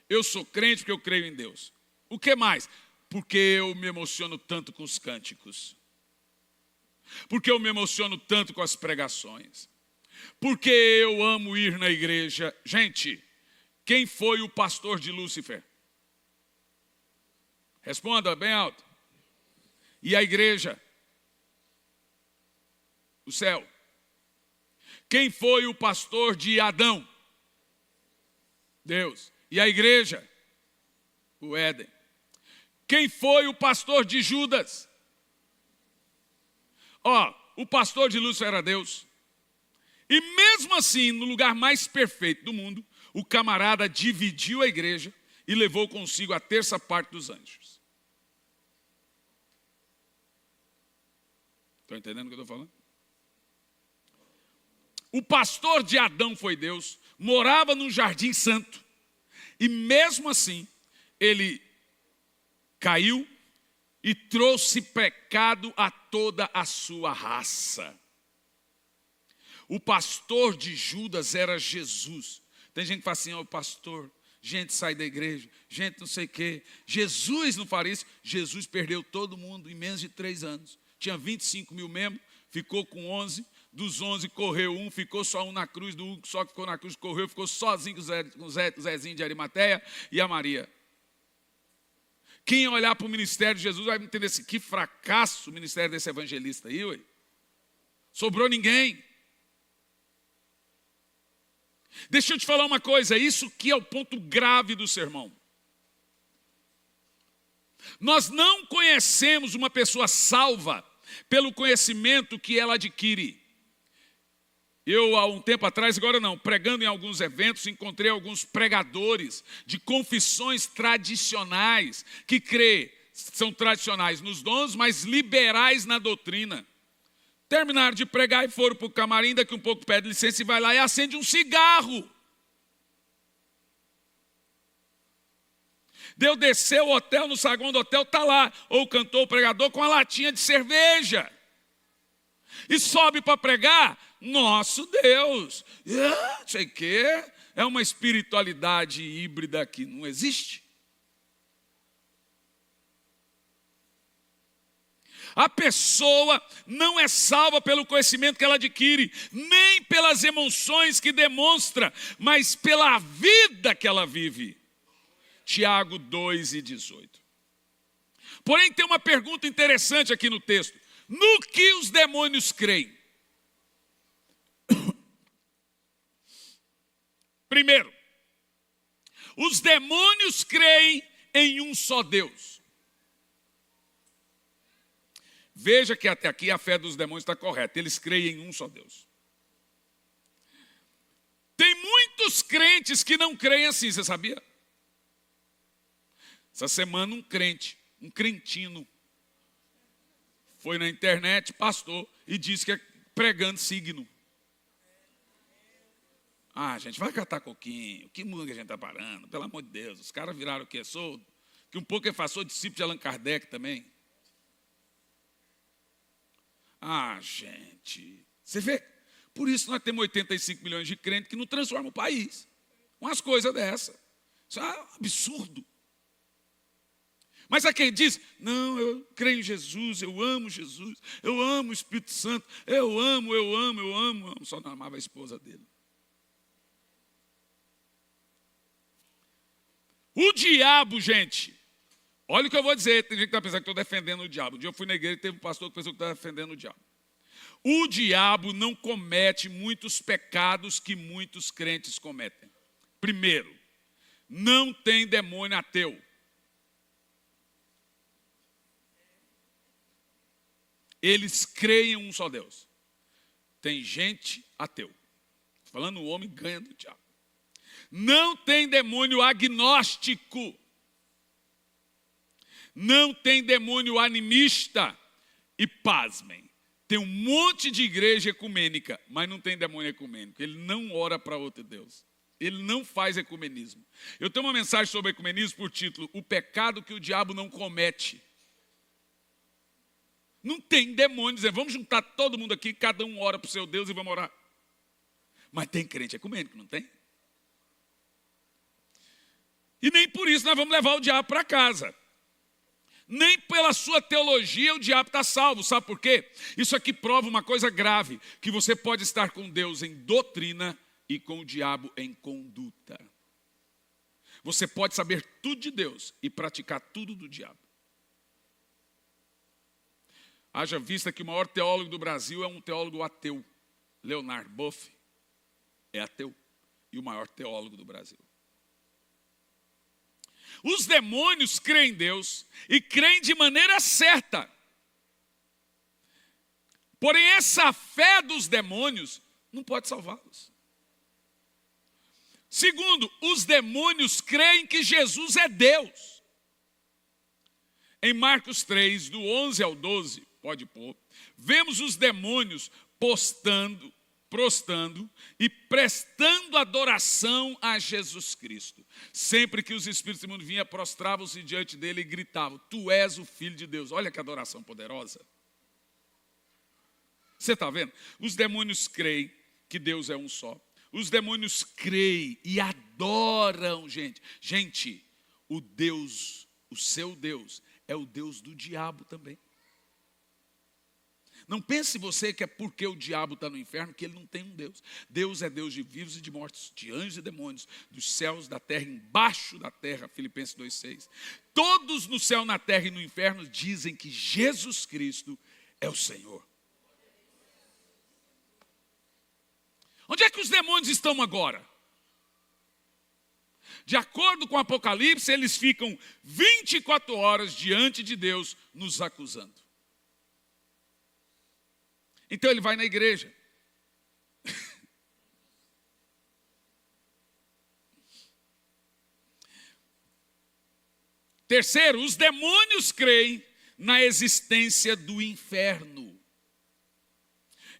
Eu sou crente porque eu creio em Deus. O que mais? Porque eu me emociono tanto com os cânticos. Porque eu me emociono tanto com as pregações. Porque eu amo ir na igreja. Gente, quem foi o pastor de Lúcifer? Responda bem alto. E a igreja? O céu. Quem foi o pastor de Adão? Deus. E a igreja? O Éden. Quem foi o pastor de Judas? O pastor de Lúcifer era Deus. E mesmo assim, no lugar mais perfeito do mundo, o camarada dividiu a igreja e levou consigo a terça parte dos anjos. Estão entendendo o que eu estou falando? O pastor de Adão foi Deus, morava num jardim santo, e mesmo assim, ele caiu e trouxe pecado a toda a sua raça. O pastor de Judas era Jesus. Tem gente que fala assim, o pastor, gente sai da igreja, gente não sei o quê. Jesus não faria isso. Jesus perdeu todo mundo em menos de 3 anos. Tinha 25 mil membros, ficou com 11. Dos 11 correu um, ficou só um na cruz. Do um só que ficou na cruz, correu, ficou sozinho com o Zezinho de Arimateia e a Maria. Quem olhar para o ministério de Jesus vai entender assim, que fracasso o ministério desse evangelista aí, ué. Sobrou ninguém. Deixa eu te falar uma coisa, isso que é o ponto grave do sermão. Nós não conhecemos uma pessoa salva pelo conhecimento que ela adquire. Eu, há um tempo atrás, agora não, pregando em alguns eventos, encontrei alguns pregadores de confissões tradicionais, que são tradicionais nos dons, mas liberais na doutrina. Terminaram de pregar e foram para o camarim, daqui um pouco pede licença e vai lá e acende um cigarro. Deu descer o hotel, no saguão do hotel, está lá, ou cantou o pregador com a latinha de cerveja. E sobe para pregar, nosso Deus, não sei o quê, é uma espiritualidade híbrida que não existe. A pessoa não é salva pelo conhecimento que ela adquire, nem pelas emoções que demonstra, mas pela vida que ela vive. Tiago 2:18. Porém, tem uma pergunta interessante aqui no texto. No que os demônios creem? Primeiro, os demônios creem em um só Deus. Veja que até aqui a fé dos demônios está correta. Eles creem em um só Deus. Tem muitos crentes que não creem assim, você sabia? Essa semana um crente, um crentino, foi na internet, pastor, e disse que é pregando signo. Ah, gente, vai catar coquinho. Que mundo que a gente está parando? Pelo amor de Deus. Os caras viraram o quê? Que um pouco ele passou discípulo de Allan Kardec também. Ah, gente. Você vê? Por isso nós temos 85 milhões de crentes que não transformam o país. Umas coisas dessas. Isso é um absurdo. Mas há quem diz, não, eu creio em Jesus, eu amo o Espírito Santo, eu amo, só não amava a esposa dele. O diabo, gente, olha o que eu vou dizer, tem gente que está pensando que estou defendendo o diabo. Um dia eu fui na igreja e teve um pastor que pensou que estava defendendo o diabo. O diabo não comete muitos pecados que muitos crentes cometem. Primeiro, não tem demônio ateu. Eles creem em um só Deus. Tem gente ateu. Falando o homem ganha do diabo. Não tem demônio agnóstico. Não tem demônio animista. E pasmem, tem um monte de igreja ecumênica, mas não tem demônio ecumênico. Ele não ora para outro Deus. Ele não faz ecumenismo. Eu tenho uma mensagem sobre ecumenismo por título, o pecado que o diabo não comete. Não tem demônio dizendo, vamos juntar todo mundo aqui, cada um ora para o seu Deus e vamos orar. Mas tem crente ecumênico, não tem? E nem por isso nós vamos levar o diabo para casa. Nem pela sua teologia o diabo está salvo. Sabe por quê? Isso aqui prova uma coisa grave, que você pode estar com Deus em doutrina e com o diabo em conduta. Você pode saber tudo de Deus e praticar tudo do diabo. Haja vista que o maior teólogo do Brasil é um teólogo ateu. Leonard Boff é ateu e o maior teólogo do Brasil. Os demônios creem em Deus e creem de maneira certa. Porém, essa fé dos demônios não pode salvá-los. Segundo, os demônios creem que Jesus é Deus. Em Marcos 3, do 11 ao 12, pode pôr, vemos os demônios prostrando e prestando adoração a Jesus Cristo. Sempre que os espíritos imundos vinham, prostravam-se diante dele e gritavam, tu és o Filho de Deus. Olha que adoração poderosa. Você está vendo? Os demônios creem que Deus é um só. Os demônios creem e adoram, gente. Gente, o Deus, o seu Deus, é o Deus do diabo também. Não pense você que é porque o diabo está no inferno que ele não tem um Deus. Deus é Deus de vivos e de mortos, de anjos e demônios, dos céus, da terra, embaixo da terra, Filipenses 2,6. Todos no céu, na terra e no inferno dizem que Jesus Cristo é o Senhor. Onde é que os demônios estão agora? De acordo com o Apocalipse, eles ficam 24 horas diante de Deus nos acusando. Então ele vai na igreja. Terceiro, os demônios creem na existência do inferno.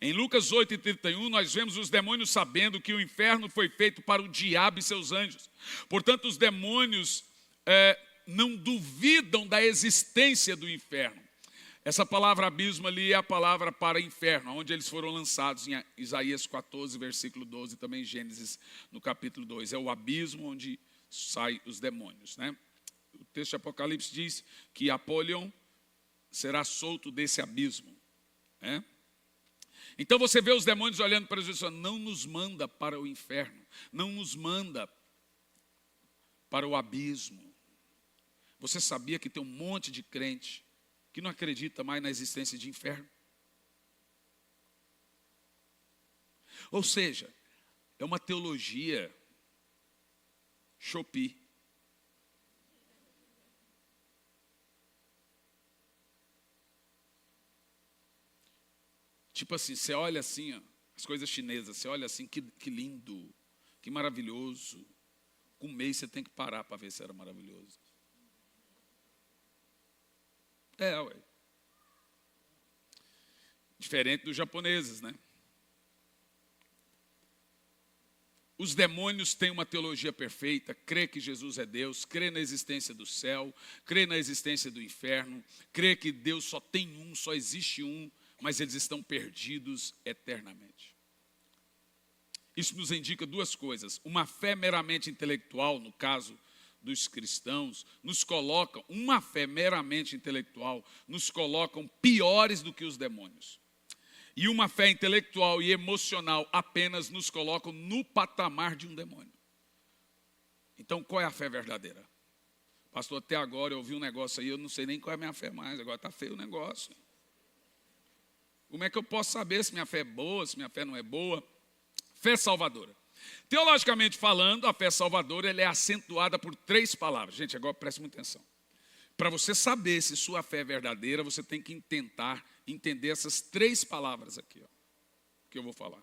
Em Lucas 8:31, nós vemos os demônios sabendo que o inferno foi feito para o diabo e seus anjos. Portanto, os demônios não duvidam da existência do inferno. Essa palavra abismo ali é a palavra para inferno, onde eles foram lançados em Isaías 14, versículo 12, também em Gênesis, no capítulo 2. É o abismo onde saem os demônios, né? O texto de Apocalipse diz que Apolion será solto desse abismo, né? Então você vê os demônios olhando para Jesus e falando, não nos manda para o inferno, não nos manda para o abismo. Você sabia que tem um monte de crente que não acredita mais na existência de inferno? Ou seja, é uma teologia Shopee. Tipo assim, você olha assim, ó, as coisas chinesas, você olha assim, que lindo, que maravilhoso. Com um mês você tem que parar para ver se era maravilhoso. Ué. Diferente dos japoneses, né? Os demônios têm uma teologia perfeita, crê que Jesus é Deus, crê na existência do céu, crê na existência do inferno, crê que Deus só tem um, só existe um, mas eles estão perdidos eternamente. Isso nos indica duas coisas. Uma fé meramente intelectual, no caso dos cristãos, nos colocam, uma fé meramente intelectual, nos colocam piores do que os demônios. E uma fé intelectual e emocional apenas nos colocam no patamar de um demônio. Então, qual é a fé verdadeira? Pastor, até agora eu ouvi um negócio aí, eu não sei nem qual é a minha fé mais, agora está feio o negócio. Como é que eu posso saber se minha fé é boa, se minha fé não é boa? Fé salvadora. Teologicamente falando, a fé salvadora ela é acentuada por 3 palavras. Gente, agora preste muita atenção. Para você saber se sua fé é verdadeira, você tem que tentar entender essas 3 palavras aqui, ó, que eu vou falar.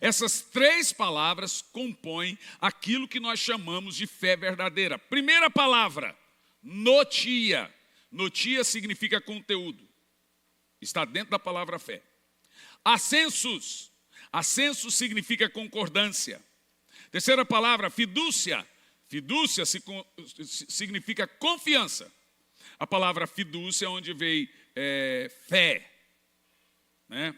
Essas 3 palavras compõem aquilo que nós chamamos de fé verdadeira. Primeira palavra, notia. Notia significa conteúdo. Está dentro da palavra fé. Ascensus. Ascensus significa concordância. Terceira palavra, fidúcia. Fidúcia significa confiança. A palavra fidúcia é onde veio fé, né?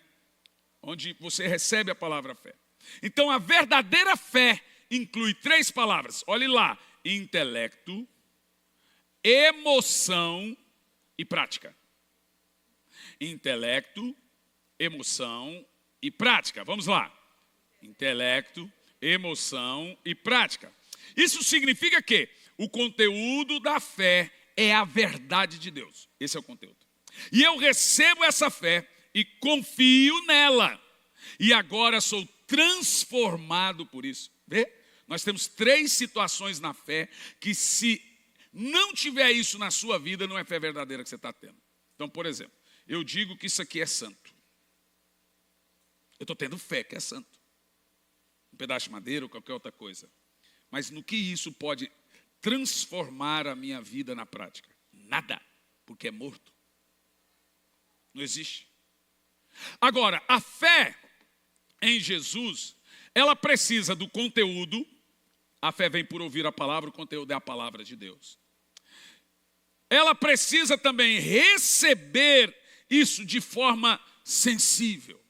Onde você recebe a palavra fé. Então, a verdadeira fé inclui 3 palavras. Olhe lá, intelecto, emoção e prática. Intelecto, emoção e prática. Vamos lá. Intelecto, emoção e prática. Isso significa que o conteúdo da fé é a verdade de Deus. Esse é o conteúdo. E eu recebo essa fé e confio nela. E agora sou transformado por isso. Vê? Nós temos 3 situações na fé que se não tiver isso na sua vida, não é fé verdadeira que você está tendo. Então, por exemplo, eu digo que isso aqui é santo. Eu estou tendo fé que é santo. Um pedaço de madeira ou qualquer outra coisa. Mas no que isso pode transformar a minha vida na prática? Nada, porque é morto. Não existe. Agora, a fé em Jesus, ela precisa do conteúdo. A fé vem por ouvir a palavra, o conteúdo é a palavra de Deus. Ela precisa também receber isso de forma sensível,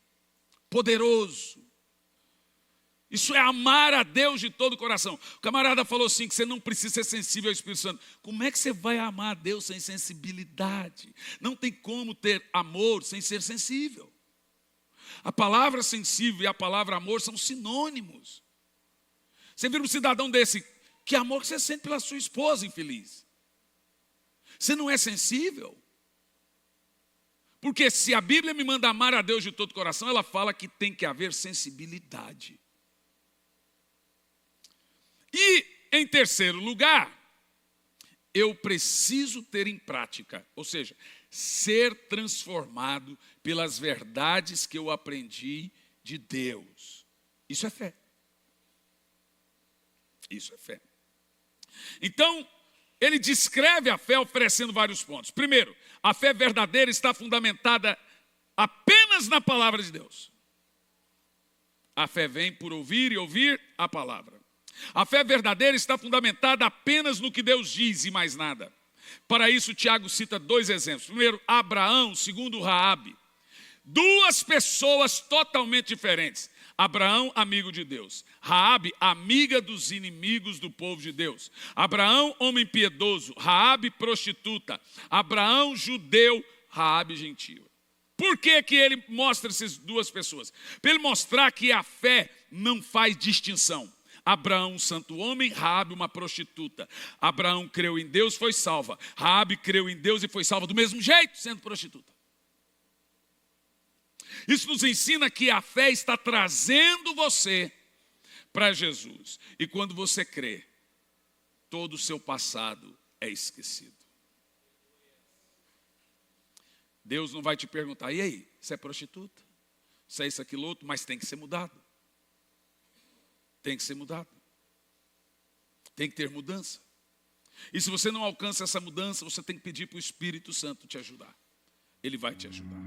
poderoso. Isso é amar a Deus de todo o coração. O camarada falou assim, que você não precisa ser sensível ao Espírito Santo. Como é que você vai amar a Deus sem sensibilidade? Não tem como ter amor sem ser sensível. A palavra sensível e a palavra amor são sinônimos. Você vira um cidadão desse, que amor que você sente pela sua esposa infeliz? Você não é sensível? Porque se a Bíblia me manda amar a Deus de todo o coração, ela fala que tem que haver sensibilidade. E, em terceiro lugar, eu preciso ter em prática, ou seja, ser transformado pelas verdades que eu aprendi de Deus. Isso é fé. Isso é fé. Então, ele descreve a fé oferecendo vários pontos. Primeiro, a fé verdadeira está fundamentada apenas na palavra de Deus. A fé vem por ouvir e ouvir a palavra. A fé verdadeira está fundamentada apenas no que Deus diz e mais nada. Para isso, Tiago cita 2 exemplos. Primeiro, Abraão, segundo Raabe. 2 pessoas totalmente diferentes. Abraão, amigo de Deus. Raabe, amiga dos inimigos do povo de Deus. Abraão, homem piedoso. Raabe, prostituta. Abraão, judeu. Raabe, gentil. Por que que ele mostra essas 2 pessoas? Para ele mostrar que a fé não faz distinção. Abraão, um santo homem, Raabe, uma prostituta. Abraão creu em Deus, foi salva. Raabe creu em Deus e foi salva do mesmo jeito, sendo prostituta. Isso nos ensina que a fé está trazendo você para Jesus. E quando você crê, todo o seu passado é esquecido. Deus não vai te perguntar, e aí, você é prostituta? Você é isso, aquilo, outro, mas tem que ser mudado. Tem que ser mudado. Tem que ter mudança. E se você não alcança essa mudança, você tem que pedir para o Espírito Santo te ajudar. Ele vai te ajudar.